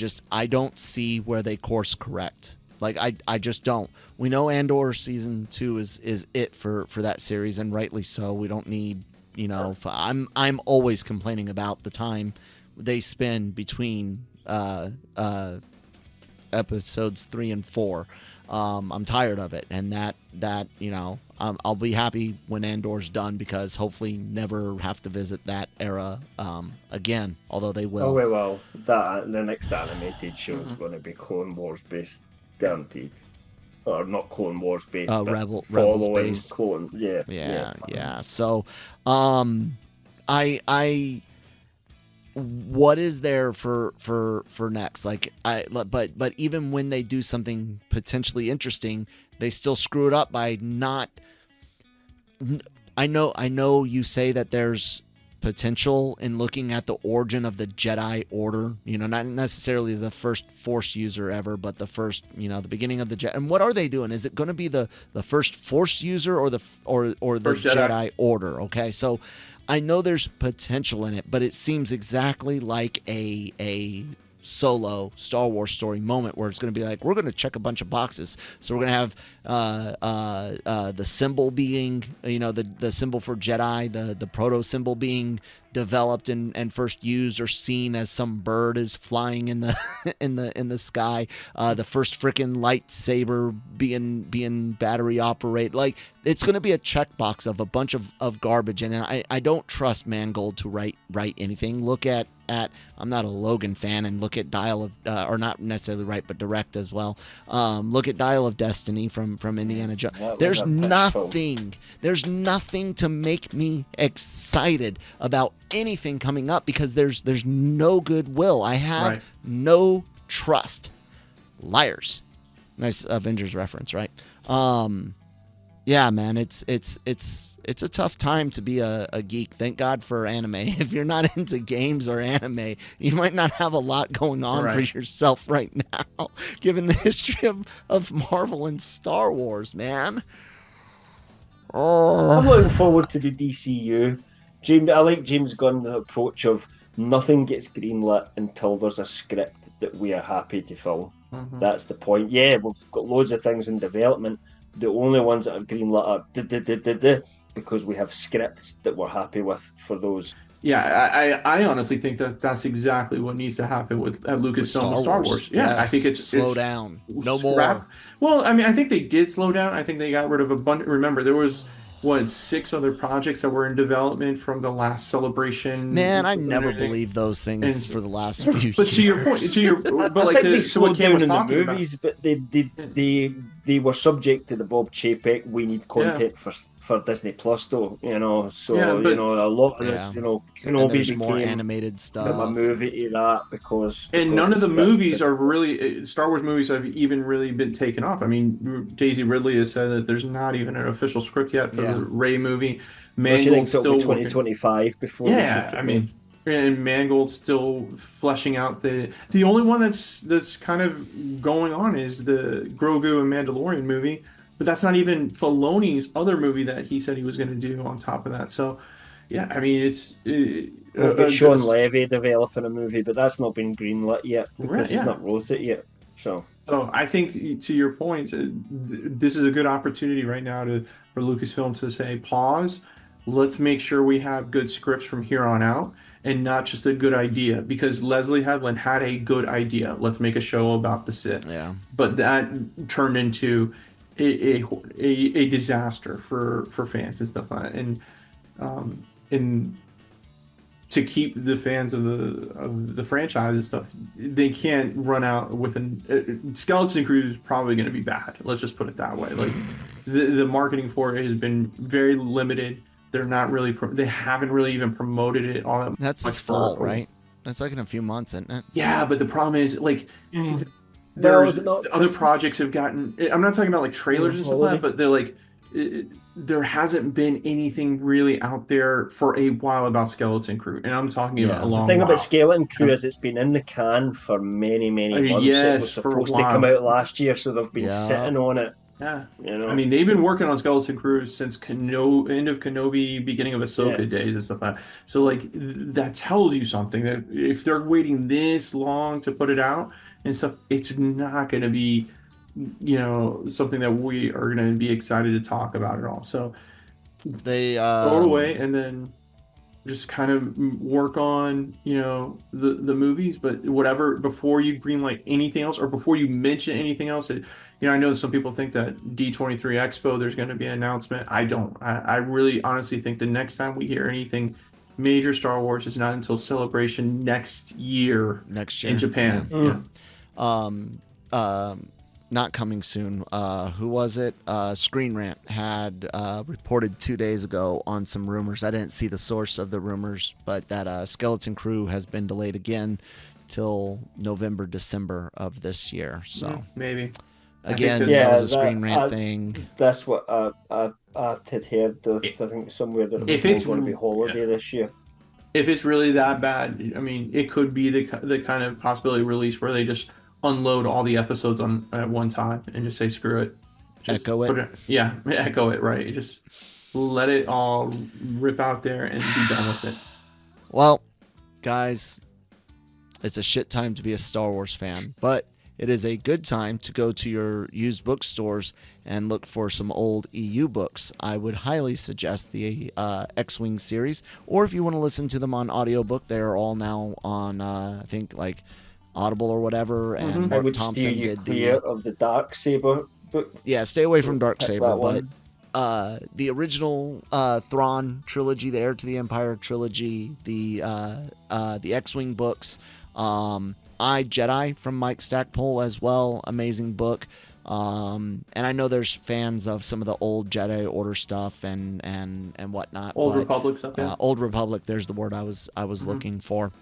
don't see where they course correct. Like I just don't. We know Andor season 2 is it for that series, and rightly so. We don't need, I'm always complaining about the time they spend between episodes 3 and 4. I'm tired of it, and that I'll be happy when Andor's done, because hopefully never have to visit that era again. Although they will. Oh well, the next animated show is going to be Clone Wars based, guaranteed. Or not Clone Wars based, but Rebels based. Clone. Yeah. So, I what is there for next? But even when they do something potentially interesting, they still screw it up by not. I know you say that there's potential in looking at the origin of the Jedi Order, not necessarily the first Force user ever, but the first, the beginning of the Jedi. And what are they doing? Is it going to be the first Force user or the Jedi Order? Okay, so I know there's potential in it, but it seems exactly like a Solo Star Wars story moment where it's going to be like, we're going to check a bunch of boxes. So we're going to have the symbol being, the symbol for Jedi, the proto symbol being developed and first used or seen as some bird is flying in the in the sky. The first freaking lightsaber being battery operated. Like, it's going to be a checkbox of a bunch of garbage, and I don't trust Mangold to write anything. Look at I'm not a Logan fan, and look at Dial of or not necessarily right, but direct as well. Look at Dial of Destiny from Indiana Jones. There's nothing to make me excited about anything coming up, because there's no goodwill. I have no trust. Liars. Nice Avengers reference, right? Yeah, man, it's a tough time to be a geek. Thank God for anime. If you're not into games or anime, you might not have a lot going on for yourself right now, given the history of Marvel and Star Wars, man. I'm looking forward to the DCU. I like James Gunn's approach of nothing gets greenlit until there's a script that we are happy to film. That's the point. Yeah, we've got loads of things in development. The only ones that are greenlit are because we have scripts that we're happy with for those. Yeah, I honestly think that's exactly what needs to happen at Lucasfilm with Star Wars. Yeah, yes. I think it's slow down. No more. Well, I mean, I think they did slow down. I think they got rid of a bunch. Remember, there was 6 other projects that were in development from the last Celebration. Man, I never believed those things for the last few years. But to your point, to what Cam was talking about. But they were subject to the Bob Chapek. We need content for Disney Plus, though. So a lot of this, Kenobi became more animated stuff. A movie to that because none of the movies are really Star Wars movies have even really been taken off. I mean, Daisy Ridley has said that there's not even an official script yet for the Rey movie. Mangold's still 2025 before. Yeah, I mean. And Mangold's still fleshing out the only one that's kind of going on is the Grogu and Mandalorian movie, but that's not even Filoni's other movie that he said he was going to do on top of that. So, yeah, I mean, we've got Sean Levy developing a movie, but that's not been greenlit yet because he's not wrote it yet. So I think to your point, this is a good opportunity right now for Lucasfilm to say pause. let's make sure we have good scripts from here on out and not just a good idea, because Leslie Headland had a good idea. Let's make a show about the Sith. Yeah. But that turned into a disaster for fans and stuff like that. And to keep the fans of the franchise and stuff, they can't run out with Skeleton Crew is probably going to be bad. Let's just put it that way. Like the marketing for it has been very limited. They're not really they haven't really even promoted it all that much. That's this fall, right? That's like in a few months, isn't it? Yeah, but the problem is like there's other projects have gotten. I'm not talking about like trailers and stuff like that, but they're like there hasn't been anything really out there for a while about Skeleton Crew, and I'm talking about a long while. The thing about Skeleton Crew is it's been in the can for many months. Yes, it was supposed to come out last year, so they've been sitting on it. Yeah, you know. I mean, they've been working on Skeleton Crew since end of Kenobi, beginning of Ahsoka days and stuff like that. So, like, that tells you something, that if they're waiting this long to put it out and stuff, it's not going to be, you know, something that we are going to be excited to talk about at all. So, they throw it away and then just kind of work on, you know, the movies, but whatever, before you greenlight anything else or before you mention anything else. You know, I know some people think that D23 Expo, there's going to be an announcement. I don't. I really honestly think the next time we hear anything major Star Wars is not until Celebration next year in Japan. Not coming soon. Who was it? Screen Rant had reported 2 days ago on some rumors. I didn't see the source of the rumors, but that Skeleton Crew has been delayed again till November, December of this year. So maybe. Again, that was a Screen Rant thing. That's what I had heard. I think somewhere that it's going to be holiday this year. If it's really that bad, I mean, it could be the kind of possibility release where they just unload all the episodes at one time and just say screw it. Just echo it. Echo it, right. Just let it all rip out there and be done with it. Well, guys, it's a shit time to be a Star Wars fan, but it is a good time to go to your used bookstores and look for some old EU books. I would highly suggest the X-Wing series, or if you want to listen to them on audiobook, they're all now on, I think, like Audible or whatever. And I would steer you clear of the Darksaber book. Yeah, stay away from Darksaber, but the original Thrawn trilogy, the Heir to the Empire trilogy, the X-Wing books, I, Jedi from Mike Stackpole as well. Amazing book. And I know there's fans of some of the old Jedi Order stuff and whatnot. Old Republic stuff, yeah. Old Republic, there's the word I was looking for.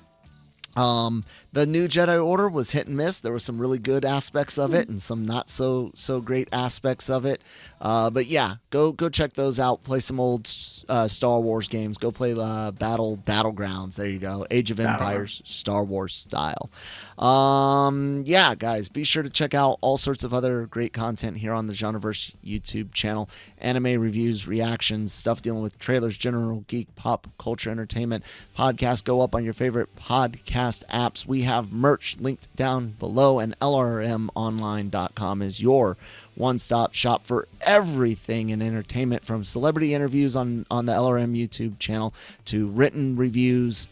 The new Jedi Order was hit and miss. There were some really good aspects of it and some not so great aspects of it. But yeah, go check those out. Play some old Star Wars games. Go play Battlegrounds. There you go. Age of Empires, Star Wars style. Yeah, guys, be sure to check out all sorts of other great content here on the Genreverse YouTube channel. Anime reviews, reactions, stuff dealing with trailers, general geek, pop culture, entertainment. Podcasts go up on your favorite podcast apps. We have merch linked down below, and LRMonline.com is your one-stop shop for everything in entertainment, from celebrity interviews on the LRM YouTube channel to written reviews,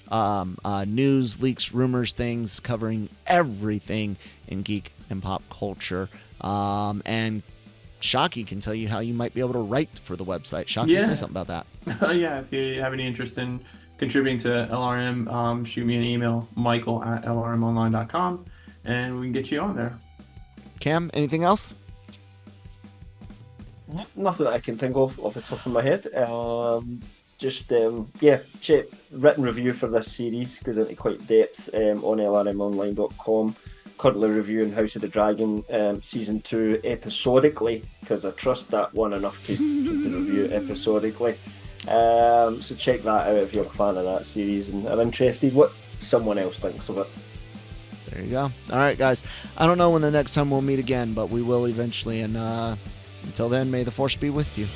news, leaks, rumors, things, covering everything in geek and pop culture. And Shockey can tell you how you might be able to write for the website. Shockey, say something about that. Yeah, if you have any interest in contributing to LRM, shoot me an email, michael@lrmonline.com, and we can get you on there. Cam, anything else? Nothing that I can think of off the top of my head. Check written review for this series, goes into quite depth on lrmonline.com. Currently reviewing House of the Dragon Season 2 episodically, because I trust that one enough to review it episodically. So check that out if you're a fan of that series and are interested what someone else thinks of it. There you go. All right, guys. I don't know when the next time we'll meet again, but we will eventually. And until then, may the Force be with you.